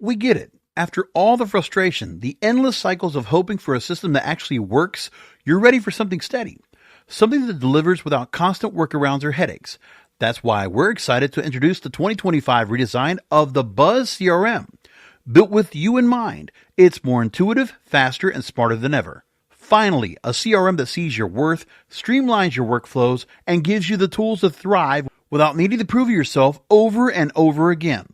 We get it. After all the frustration, the endless cycles of hoping for a system that actually works, you're ready for something steady. Something that delivers without constant workarounds or headaches. That's why we're excited to introduce the 2025 redesign of the Buzz CRM. Built with you in mind, it's more intuitive, faster, and smarter than ever. Finally, a CRM that sees your worth, streamlines your workflows, and gives you the tools to thrive without needing to prove yourself over and over again.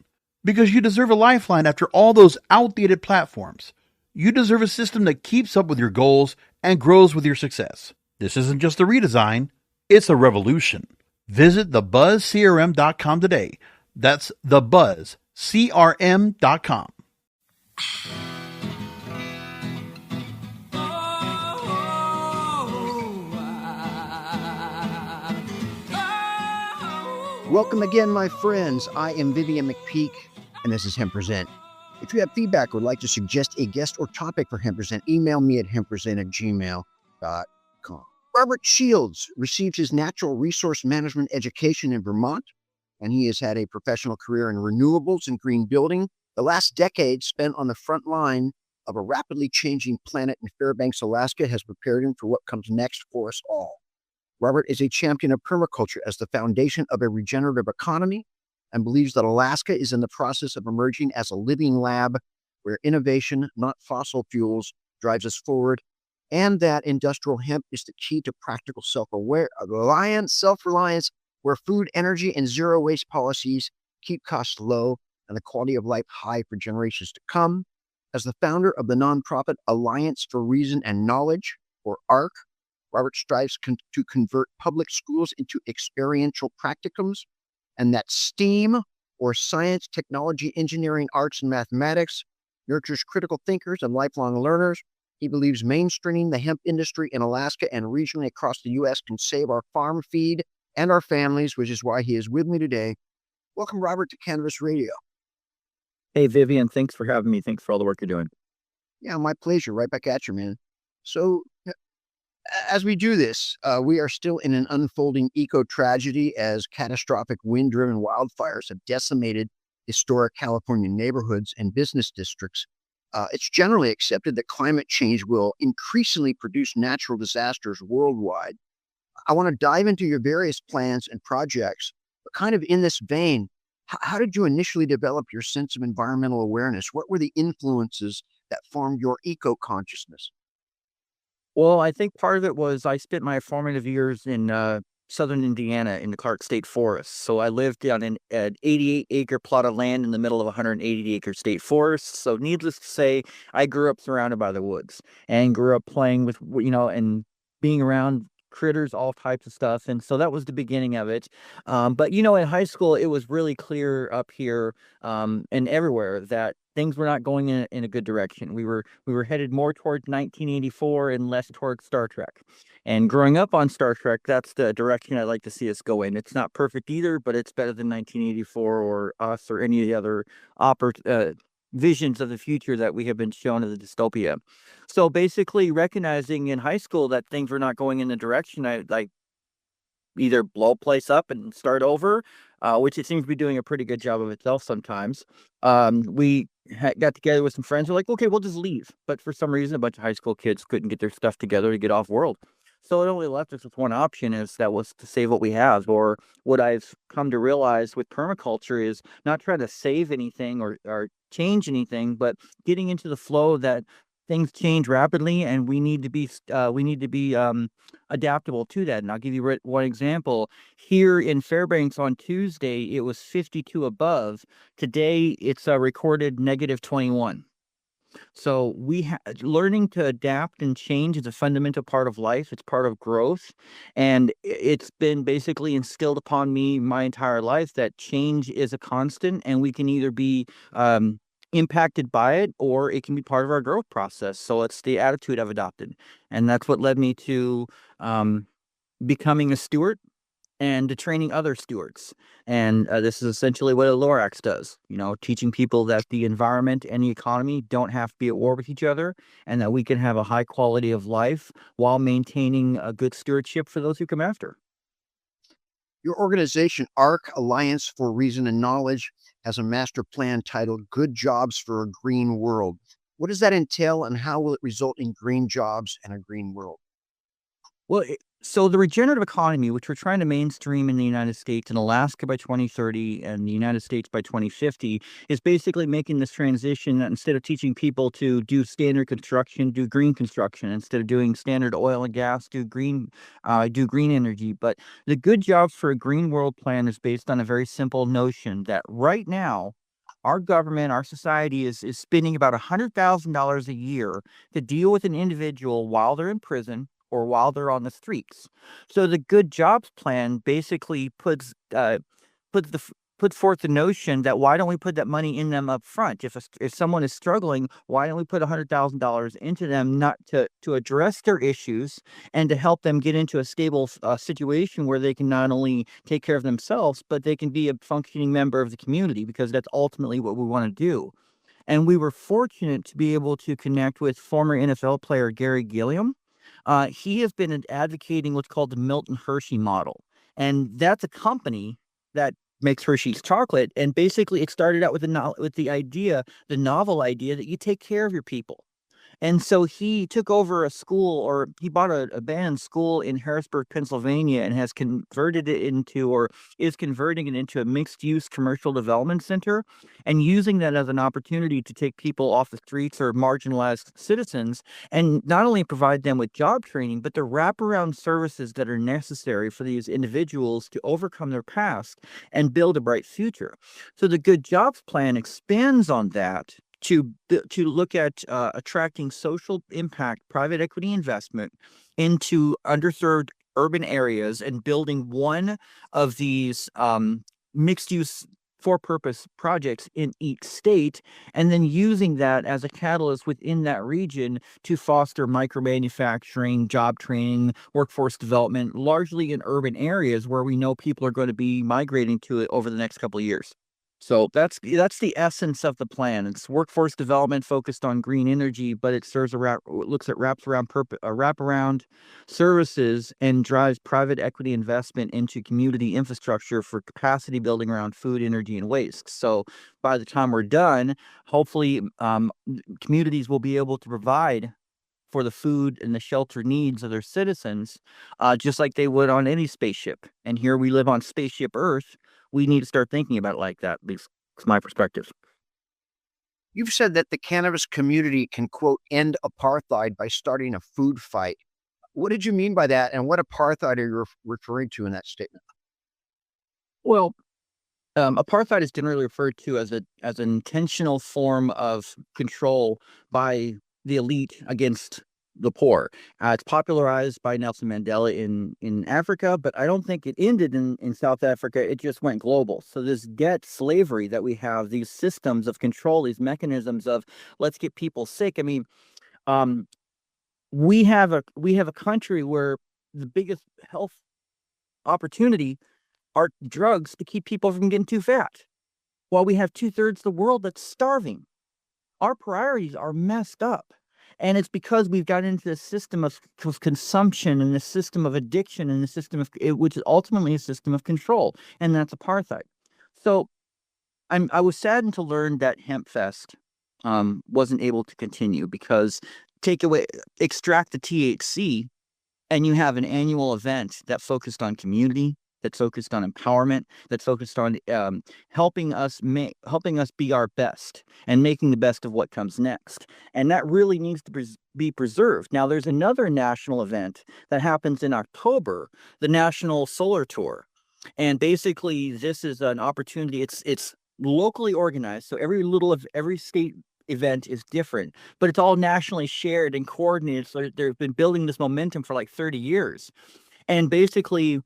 Because you deserve a lifeline after all those outdated platforms. You deserve a system that keeps up with your goals and grows with your success. This isn't just a redesign, it's a revolution. Visit thebuzzcrm.com today. That's thebuzzcrm.com. Welcome again, my friends. I am Vivian McPeak, and this is Hemp Present. If you have feedback or would like to suggest a guest or topic for Hemp Present, email me at hemppresent@gmail.com. Robert Sheilds received his natural resource management education in Vermont, and he has had a professional career in renewables and green building. The last decade spent on the front line of a rapidly changing planet in Fairbanks, Alaska, has prepared him for what comes next for us all. Robert is a champion of permaculture as the foundation of a regenerative economy and believes that Alaska is in the process of emerging as a living lab where innovation, not fossil fuels, drives us forward, and that industrial hemp is the key to practical self-reliance, where food, energy, and zero waste policies keep costs low and the quality of life high for generations to come. As the founder of the nonprofit Alliance for Reason and Knowledge, or ARC, Robert strives to convert public schools into experiential practicums, and that STEAM, or science, technology, engineering, arts, and mathematics, nurtures critical thinkers and lifelong learners. He believes mainstreaming the hemp industry in Alaska and regionally across the U.S. can save our farm feed and our families, which is why he is with me today. Welcome, Robert, to Cannabis Radio. Hey, Vivian, thanks for having me. Thanks for all the work you're doing. Yeah, my pleasure. Right back at you, man. So, as we do this, we are still in an unfolding eco-tragedy as catastrophic wind-driven wildfires have decimated historic California neighborhoods and business districts. It's generally accepted that climate change will increasingly produce natural disasters worldwide. I want to dive into your various plans and projects, but kind of in this vein, how did you initially develop your sense of environmental awareness? What were the influences that formed your eco-consciousness? Well, I think part of it was I spent my formative years in southern Indiana in the Clark State Forest. So I lived on an 88-acre plot of land in the middle of a 180-acre state forest. So needless to say, I grew up surrounded by the woods and grew up playing with, and being around critters, all types of stuff. And so that was the beginning of it. But, in high school, it was really clear up here and everywhere that things were not going in a good direction. We were headed more towards 1984 and less towards Star Trek. And growing up on Star Trek, that's the direction I'd like to see us go in. It's not perfect either, but it's better than 1984 or us or any of the other visions of the future that we have been shown as a dystopia. So basically recognizing in high school that things were not going in the direction, I like either blow a place up and start over, which it seems to be doing a pretty good job of itself sometimes. We got together with some friends. We're like, okay, we'll just leave. But for some reason, a bunch of high school kids couldn't get their stuff together to get off world. So it only left us with one option, that was to save what we have. Or what I've come to realize with permaculture is not trying to save anything or change anything, but getting into the flow that things change rapidly, and we need to be adaptable to that. And I'll give you one example. Here in Fairbanks on Tuesday, it was 52 above. Today, it's recorded -21. So learning to adapt and change is a fundamental part of life. It's part of growth. And it's been basically instilled upon me my entire life that change is a constant, and we can either be impacted by it or it can be part of our growth process. So it's the attitude I've adopted. And that's what led me to becoming a steward and to training other stewards. And this is essentially what a Lorax does, teaching people that the environment and the economy don't have to be at war with each other, and that we can have a high quality of life while maintaining a good stewardship for those who come after. Your organization, ARC, Alliance for Reason and Knowledge, has a master plan titled Good Jobs for a Green World. What does that entail, and how will it result in green jobs and a green world? Well, so the regenerative economy, which we're trying to mainstream in the United States and Alaska by 2030 and the United States by 2050, is basically making this transition that instead of teaching people to do standard construction, do green construction. Instead of doing standard oil and gas, do green energy. But the Good Jobs for a Green World plan is based on a very simple notion that right now, our government, our society is spending about $100,000 a year to deal with an individual while they're in prison or while they're on the streets. So the Good Jobs Plan basically puts the puts forth the notion that why don't we put that money in them up front? If someone is struggling, why don't we put $100,000 into them, not to address their issues and to help them get into a stable situation where they can not only take care of themselves, but they can be a functioning member of the community, because that's ultimately what we want to do. And we were fortunate to be able to connect with former NFL player Gary Gilliam. He has been advocating what's called the Milton Hershey model. And that's a company that makes Hershey's chocolate. And basically, it started out with the novel idea that you take care of your people. And so he took over a school, or he bought an abandoned school in Harrisburg, Pennsylvania, and has converted it into, or is converting it into, a mixed use commercial development center, and using that as an opportunity to take people off the streets or marginalized citizens and not only provide them with job training, but the wraparound services that are necessary for these individuals to overcome their past and build a bright future. So the Good Jobs Plan expands on that to look at attracting social impact, private equity investment into underserved urban areas, and building one of these mixed use for purpose projects in each state, and then using that as a catalyst within that region to foster micro manufacturing, job training, workforce development, largely in urban areas where we know people are going to be migrating to it over the next couple of years. So that's the essence of the plan. It's workforce development focused on green energy, but it looks at wraparound services and drives private equity investment into community infrastructure for capacity building around food, energy, and waste. So by the time we're done, hopefully, communities will be able to provide for the food and the shelter needs of their citizens, just like they would on any spaceship. And here we live on spaceship Earth. We need to start thinking about it like that. It's my perspective. You've said that the cannabis community can, quote, end apartheid by starting a food fight. What did you mean by that? And what apartheid are you referring to in that statement? Well, apartheid is generally referred to as an intentional form of control by the elite against the poor. It's popularized by Nelson Mandela in Africa, but I don't think it ended in South Africa. It just went global. So this debt slavery that we have, these systems of control, these mechanisms of let's get people sick. I mean, we have a country where the biggest health opportunity are drugs to keep people from getting too fat, while we have 2/3 of the world that's starving. Our priorities are messed up. And it's because we've got into the system of consumption and the system of addiction and the system of which is ultimately a system of control, and that's apartheid. So I was saddened to learn that Hemp Fest wasn't able to continue, because extract the THC, and you have an annual event that focused on community, that's focused on empowerment, that's focused on helping us be our best and making the best of what comes next. And that really needs to be preserved. Now, there's another national event that happens in October, the National Solar Tour. And basically, this is an opportunity. It's locally organized, so every state event is different, but it's all nationally shared and coordinated. So they've been building this momentum for like 30 years. And basically,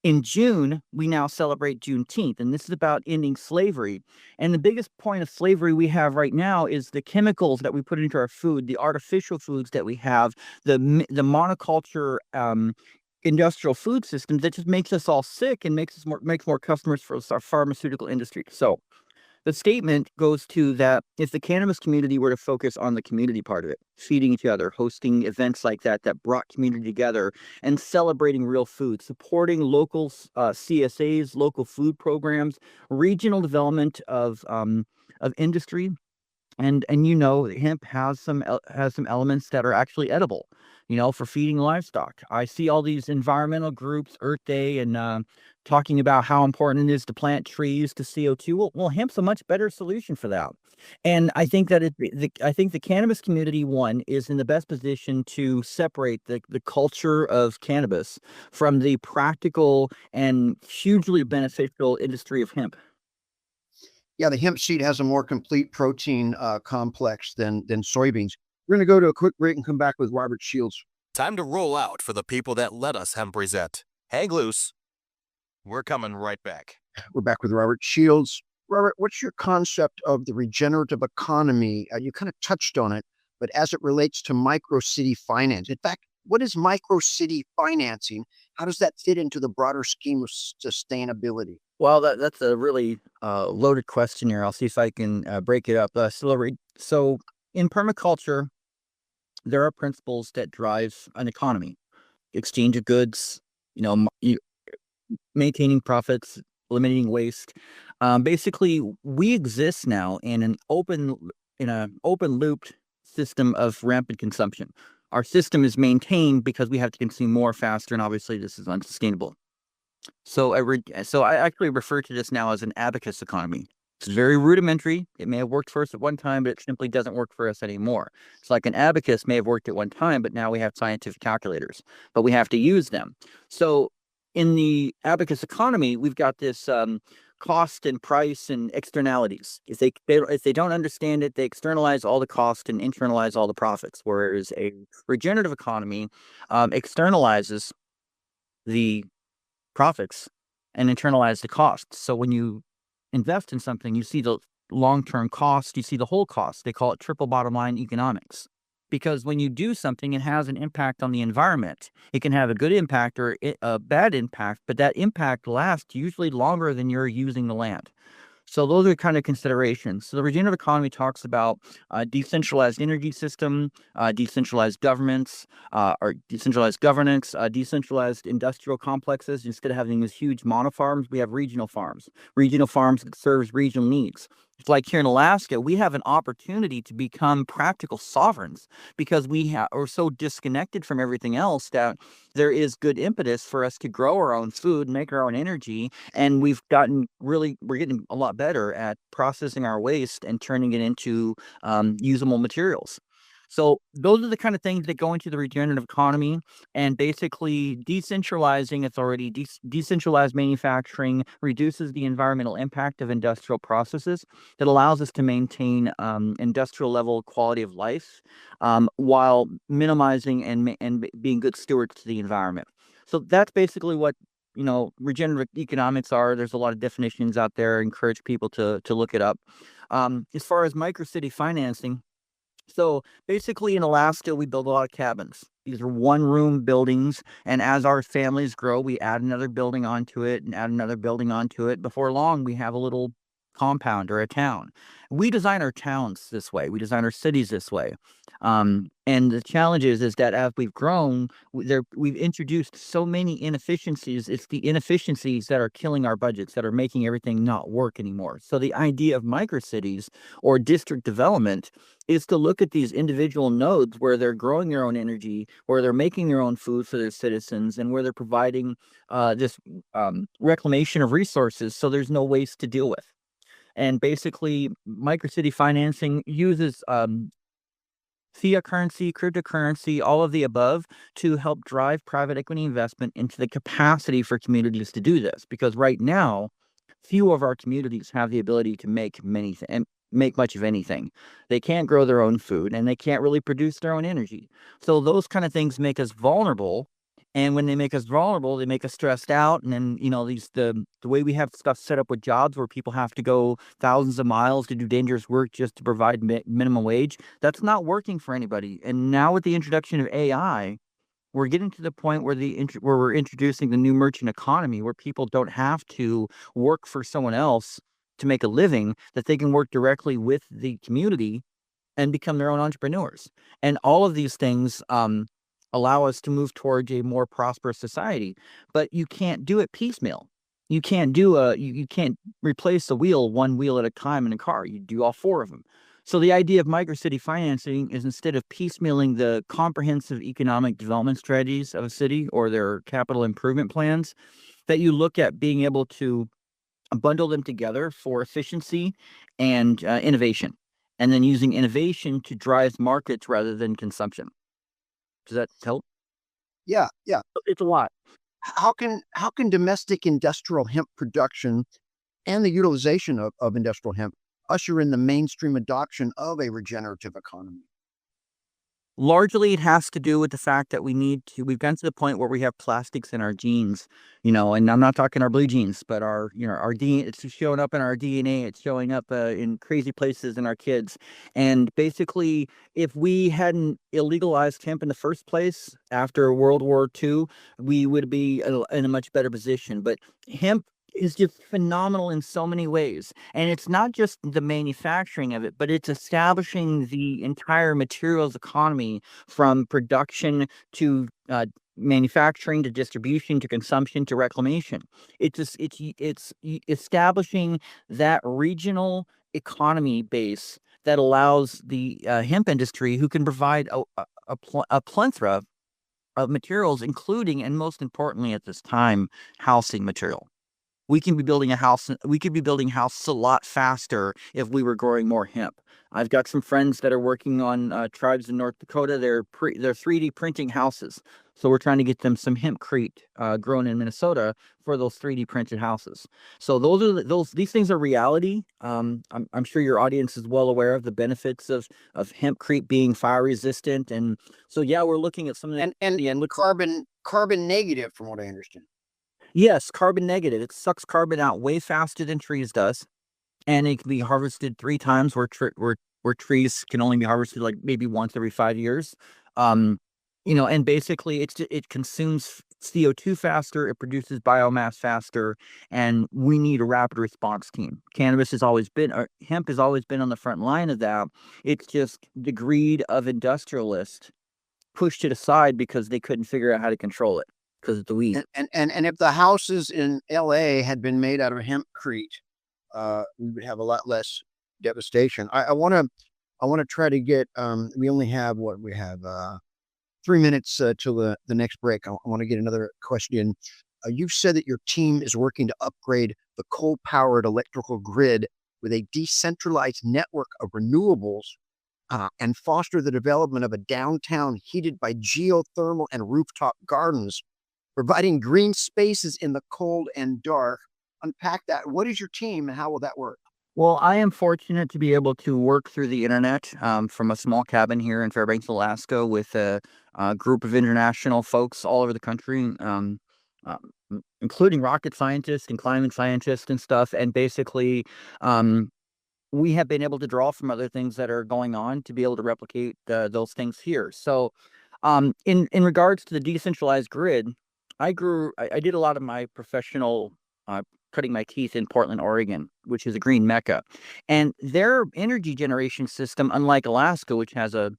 in June, we now celebrate Juneteenth, and this is about ending slavery. And the biggest point of slavery we have right now is the chemicals that we put into our food, the artificial foods that we have, the monoculture industrial food system that just makes us all sick and makes more customers for our pharmaceutical industry. So The statement goes to that if the cannabis community were to focus on the community part of it, feeding each other, hosting events like that brought community together, and celebrating real food, supporting local CSAs, local food programs, regional development of industry, and hemp has some elements that are actually edible, for feeding livestock. I see all these environmental groups, Earth Day, and talking about how important it is to plant trees to CO2. Well, hemp's a much better solution for that. And I think that I think the cannabis community, one, is in the best position to separate the culture of cannabis from the practical and hugely beneficial industry of hemp. Yeah, the hemp seed has a more complete protein complex than soybeans. We're going to go to a quick break and come back with Robert Shields. Time to roll out for the people that let us hemp present. Hang loose. We're coming right back. We're back with Robert Shields. Robert, what's your concept of the regenerative economy? You kind of touched on it, but as it relates to micro city finance, in fact, what is micro city financing? How does that fit into the broader scheme of sustainability? Well, that's a really loaded question here. I'll see if I can break it up. So in permaculture, there are principles that drive an economy: exchange of goods, maintaining profits, eliminating waste. Basically, we exist now in an open looped system of rampant consumption. Our system is maintained because we have to consume more faster, and obviously this is unsustainable. So I actually refer to this now as an abacus economy. It's very rudimentary. It may have worked for us at one time, but it simply doesn't work for us anymore. It's like an abacus may have worked at one time, but now we have scientific calculators, but we have to use them. So in the abacus economy, we've got this cost and price and externalities. If they don't understand it, they externalize all the cost and internalize all the profits. Whereas a regenerative economy externalizes the profits and internalize the costs. So when you invest in something, you see the long-term cost, you see the whole cost. They call it triple bottom line economics. Because when you do something, it has an impact on the environment. It can have a good impact or a bad impact, but that impact lasts usually longer than you're using the land. So those are kind of considerations. So the regenerative economy talks about decentralized energy system, decentralized governments, or decentralized governance, decentralized industrial complexes. Instead of having these huge monofarms, we have regional farms. Regional farms that serves regional needs. It's like here in Alaska, we have an opportunity to become practical sovereigns because are so disconnected from everything else that there is good impetus for us to grow our own food, make our own energy, and we're getting a lot better at processing our waste and turning it into usable materials. So those are the kind of things that go into the regenerative economy, and basically decentralizing authority, decentralized manufacturing reduces the environmental impact of industrial processes. That allows us to maintain industrial level quality of life while minimizing and being good stewards to the environment. So that's basically what regenerative economics are. There's a lot of definitions out there. I encourage people to look it up. As far as microcity financing, so basically in Alaska, we build a lot of cabins. These are one-room buildings, and as our families grow, we add another building onto it and add another building onto it. Before long, we have a little compound or a town. We design our towns this way. We design our cities this way. And the challenge is that as we've grown, we've introduced so many inefficiencies. It's the inefficiencies that are killing our budgets, that are making everything not work anymore. So the idea of microcities or district development is to look at these individual nodes where they're growing their own energy, where they're making their own food for their citizens, and where they're providing this reclamation of resources so there's no waste to deal with. And basically, microcity financing uses fiat currency, cryptocurrency, all of the above to help drive private equity investment into the capacity for communities to do this. Because right now, few of our communities have the ability to make much of anything. They can't grow their own food, and they can't really produce their own energy. So those kind of things make us vulnerable. And when they make us vulnerable, they make us stressed out. And then, the way we have stuff set up with jobs where people have to go thousands of miles to do dangerous work just to provide minimum wage, that's not working for anybody. And now with the introduction of AI, we're getting to the point where we're introducing the new merchant economy, where people don't have to work for someone else to make a living, that they can work directly with the community and become their own entrepreneurs. And all of these things allow us to move towards a more prosperous society. But you can't do it piecemeal. You can't you can't replace one wheel at a time in a car. You do all four of them. So the idea of microcity financing is, instead of piecemealing the comprehensive economic development strategies of a city or their capital improvement plans, that you look at being able to bundle them together for efficiency and innovation, and then using innovation to drive markets rather than consumption. Does that help? Yeah. It's a lot. How can domestic industrial hemp production and the utilization of industrial hemp usher in the mainstream adoption of a regenerative economy? Largely, it has to do with the fact that we've gotten to the point where we have plastics in our genes, and I'm not talking our blue genes, but our DNA, it's showing up in our DNA, it's showing up in crazy places in our kids. And basically, if we hadn't illegalized hemp in the first place after World War II, we would be in a much better position. But hemp is just phenomenal in so many ways. And it's not just the manufacturing of it, but it's establishing the entire materials economy, from production to manufacturing to distribution to consumption to reclamation. It's establishing that regional economy base that allows the hemp industry, who can provide a plethora of materials, including, and most importantly at this time, housing material. We can be building a house. We could be building houses a lot faster if we were growing more hemp. I've got some friends that are working on tribes in North Dakota. They're 3D printing houses. So we're trying to get them some hempcrete grown in Minnesota for those 3D printed houses. So these things are reality. I'm sure your audience is well aware of the benefits of hempcrete being fire resistant, and so we're looking at some of and carbon negative, from what I understand. Yes, carbon negative. It sucks carbon out way faster than trees does, and it can be harvested 3 times, where trees can only be harvested like maybe once every 5 years. And basically it consumes CO2 faster, it produces biomass faster, and we need a rapid response team. Hemp has always been on the front line of that. It's just the greed of industrialists pushed it aside because they couldn't figure out how to control it, because of the weed. And if the houses in LA had been made out of hempcrete, we would have a lot less devastation. I want to try to get. We only have 3 minutes till the next break. I want to get another question. You've said that your team is working to upgrade the coal-powered electrical grid with a decentralized network of renewables, and foster the development of a downtown heated by geothermal and rooftop gardens, providing green spaces in the cold and dark. Unpack that. What is your team, and how will that work? Well, I am fortunate to be able to work through the internet from a small cabin here in Fairbanks, Alaska, with a group of international folks all over the country, including rocket scientists and climate scientists and stuff. And basically, we have been able to draw from other things that are going on to be able to replicate those things here. So in regards to the decentralized grid, I did a lot of my professional cutting my teeth in Portland, Oregon, which is a green mecca. And their energy generation system, unlike Alaska, which has a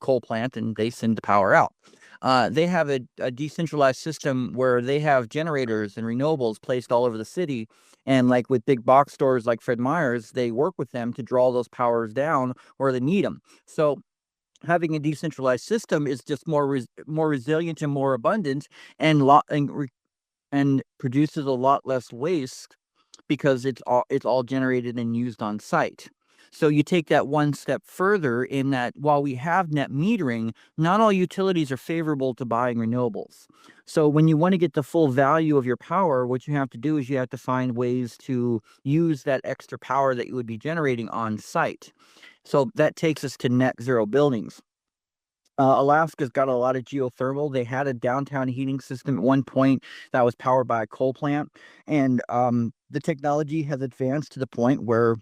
coal plant and they send the power out, they have a decentralized system where they have generators and renewables placed all over the city. And like with big box stores like Fred Meyer's, they work with them to draw those powers down where they need them. So having a decentralized system is just more resilient and more abundant, and produces a lot less waste, because it's all generated and used on site. So you take that one step further, in that while we have net metering, not all utilities are favorable to buying renewables. So when you want to get the full value of your power, what you have to do is you have to find ways to use that extra power that you would be generating on site. So that takes us to net zero buildings. Alaska's got a lot of geothermal. They had a downtown heating system at one point that was powered by a coal plant. And the technology has advanced to the point where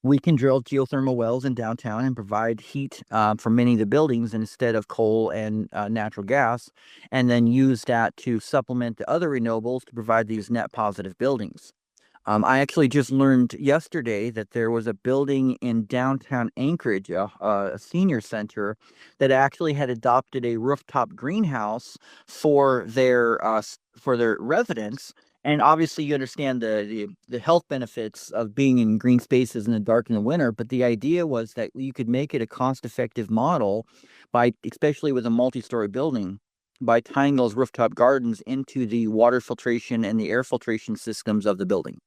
we can drill geothermal wells in downtown and provide heat for many of the buildings instead of coal and natural gas, and then use that to supplement the other renewables to provide these net positive buildings. I actually just learned yesterday that there was a building in downtown Anchorage, a senior center, that actually had adopted a rooftop greenhouse for their residents. And obviously, you understand the health benefits of being in green spaces in the dark in the winter. But the idea was that you could make it a cost-effective model by, especially with a multi-story building, by tying those rooftop gardens into the water filtration and the air filtration systems of the building.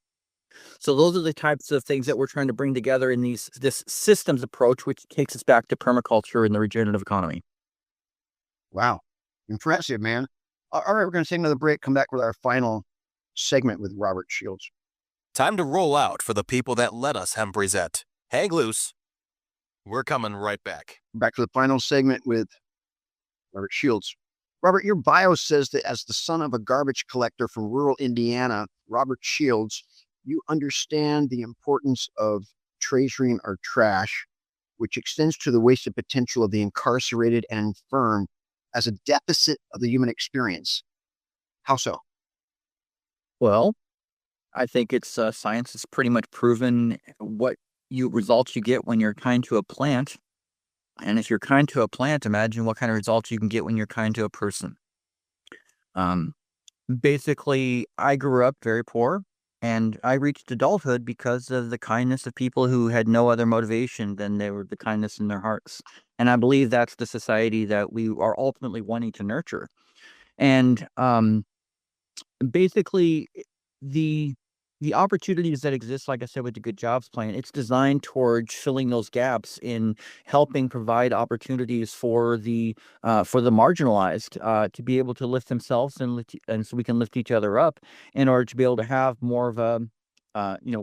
So those are the types of things that we're trying to bring together in this systems approach, which takes us back to permaculture and the regenerative economy. Wow. Impressive, man. All right, we're going to take another break, come back with our final segment with Robert Sheilds. Time to roll out for the people that let us hemp reset. Hang loose. We're coming right back. Back to the final segment with Robert Sheilds. Robert, your bio says that as the son of a garbage collector from rural Indiana, Robert Sheilds, you understand the importance of treasuring our trash, which extends to the wasted potential of the incarcerated and infirm as a deficit of the human experience. How so? Well, I think it's science has pretty much proven what results you get when you're kind to a plant. And if you're kind to a plant, imagine what kind of results you can get when you're kind to a person. Basically, I grew up very poor, and I reached adulthood because of the kindness of people who had no other motivation than the kindness in their hearts. And I believe that's the society that we are ultimately wanting to nurture. And basically, the opportunities that exist, like I said, with the Good Jobs Plan, it's designed towards filling those gaps in helping provide opportunities for the marginalized to be able to lift themselves and so we can lift each other up in order to be able to have more of a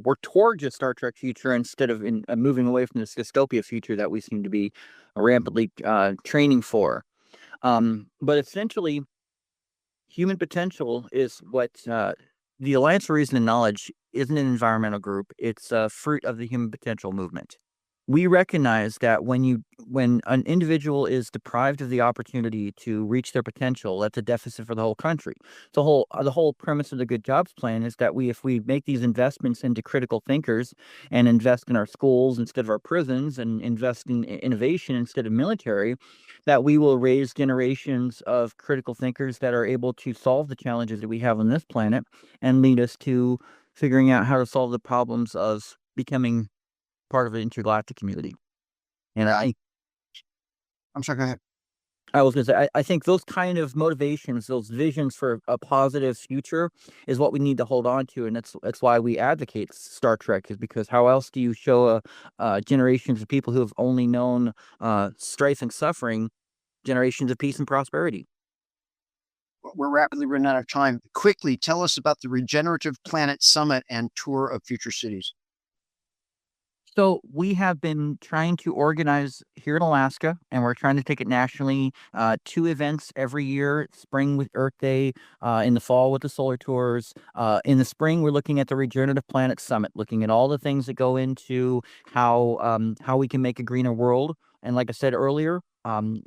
work towards a Star Trek future instead of moving away from this dystopia future that we seem to be rampantly training for. But essentially, human potential is what the Alliance for Reason and Knowledge isn't an environmental group. It's a fruit of the human potential movement. We recognize that when an individual is deprived of the opportunity to reach their potential, that's a deficit for the whole country. The whole premise of the Good Jobs Plan is that if we make these investments into critical thinkers and invest in our schools instead of our prisons and invest in innovation instead of military, that we will raise generations of critical thinkers that are able to solve the challenges that we have on this planet and lead us to figuring out how to solve the problems of becoming part of an intergalactic community. And I'm sorry, go ahead. I was going to say, I think those kind of motivations, those visions for a positive future is what we need to hold on to. And that's why we advocate Star Trek, is because how else do you show generations of people who have only known strife and suffering, generations of peace and prosperity? We're rapidly running out of time. Quickly, tell us about the Regenerative Planet Summit and Tour of Future Cities. So we have been trying to organize here in Alaska, and we're trying to take it nationally. 2 events every year: spring with Earth Day, in the fall with the solar tours. In the spring, we're looking at the Regenerative Planet Summit, looking at all the things that go into how we can make a greener world. And like I said earlier,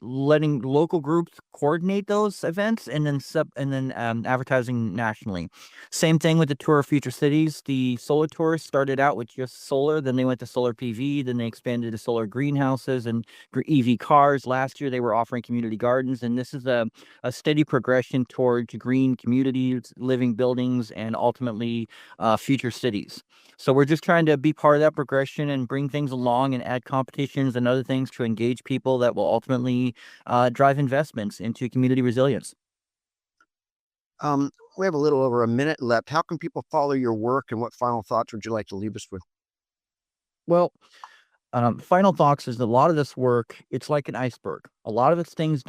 letting local groups coordinate those events, and then advertising nationally. Same thing with the Tour of Future Cities. The solar tour started out with just solar, then they went to solar PV, then they expanded to solar greenhouses and EV cars. Last year, they were offering community gardens, and this is a steady progression towards green communities, living buildings, and ultimately future cities. So we're just trying to be part of that progression and bring things along and add competitions and other things to engage people that will ultimately drive investments into community resilience. We have a little over a minute left. How can people follow your work, and what final thoughts would you like to leave us with? Well, final thoughts is a lot of this work, it's like an iceberg. A lot of it's things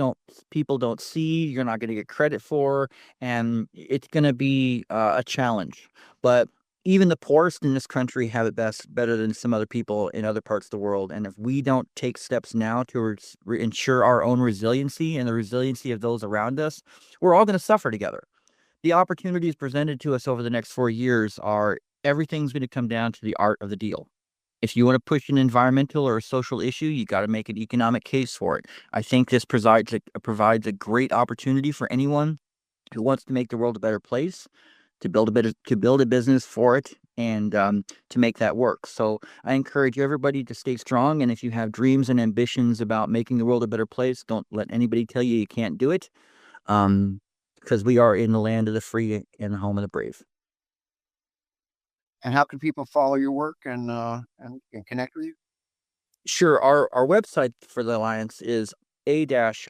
people don't see, you're not going to get credit for, and it's going to be a challenge. But even the poorest in this country have it better than some other people in other parts of the world. And if we don't take steps now to ensure our own resiliency and the resiliency of those around us, we're all going to suffer together. The opportunities presented to us over the next 4 years are everything's going to come down to the art of the deal. If you want to push an environmental or a social issue, you got to make an economic case for it. I think this provides a great opportunity for anyone who wants to make the world a better place, to build a business for it, and to make that work. So I encourage everybody to stay strong. And if you have dreams and ambitions about making the world a better place, don't let anybody tell you you can't do it, because we are in the land of the free and the home of the brave. And how can people follow your work and connect with you? Sure. Our website for the Alliance is a-r-k.us.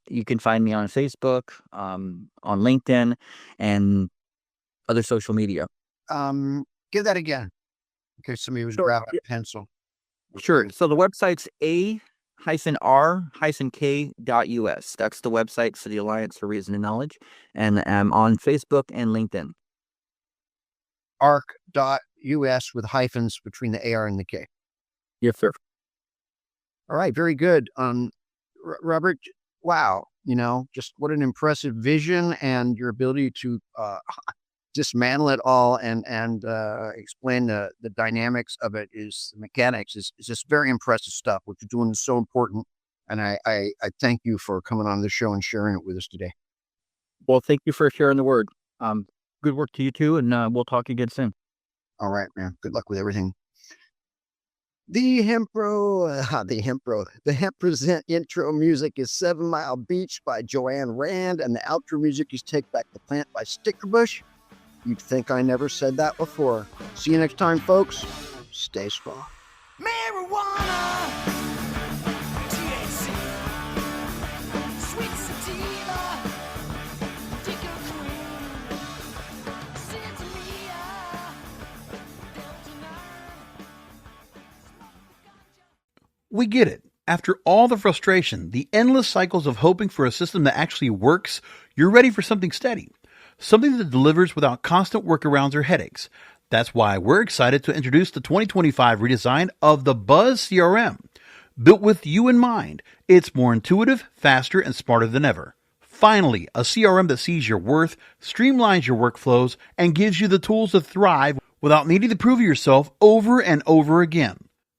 You can find me on Facebook, on LinkedIn, and other social media. Give that again, in case somebody was Sure. grabbing a pencil. Sure. So the website's a-r-k.us. That's the website for the Alliance for Reason and Knowledge. And I'm on Facebook and LinkedIn. arc.us with hyphens between the AR and the K. Yes, sir. All right, very good. Robert, wow, just what an impressive vision, and your ability to dismantle it all and explain the dynamics of it, the mechanics is just very impressive stuff. What you're doing is so important, and I thank you for coming on the show and sharing it with us today. Well, thank you for sharing the word. Good work to you too, and we'll talk again soon. All right, man. Good luck with everything. The Hemp Present intro music is 7 Mile Beach by Joanne Rand, and the outro music is Take Back the Plant by Stickerbush. You'd think I never said that before. See you next time, folks. Stay strong. Marijuana, THC, sweet sativa, Dick Cream, Santamia, Delta 9. We get it. After all the frustration, the endless cycles of hoping for a system that actually works, you're ready for something steady. Something that delivers without constant workarounds or headaches. That's why we're excited to introduce the 2025 redesign of the Buzz CRM. Built with you in mind, it's more intuitive, faster, and smarter than ever. Finally, a CRM that sees your worth, streamlines your workflows, and gives you the tools to thrive without needing to prove yourself over and over again.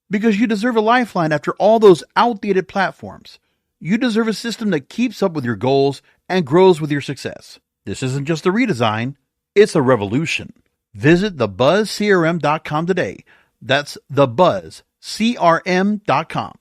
Because you deserve a lifeline after all those outdated platforms. You deserve a system that keeps up with your goals and grows with your success. This isn't just a redesign, it's a revolution. Visit thebuzzcrm.com today. That's thebuzzcrm.com.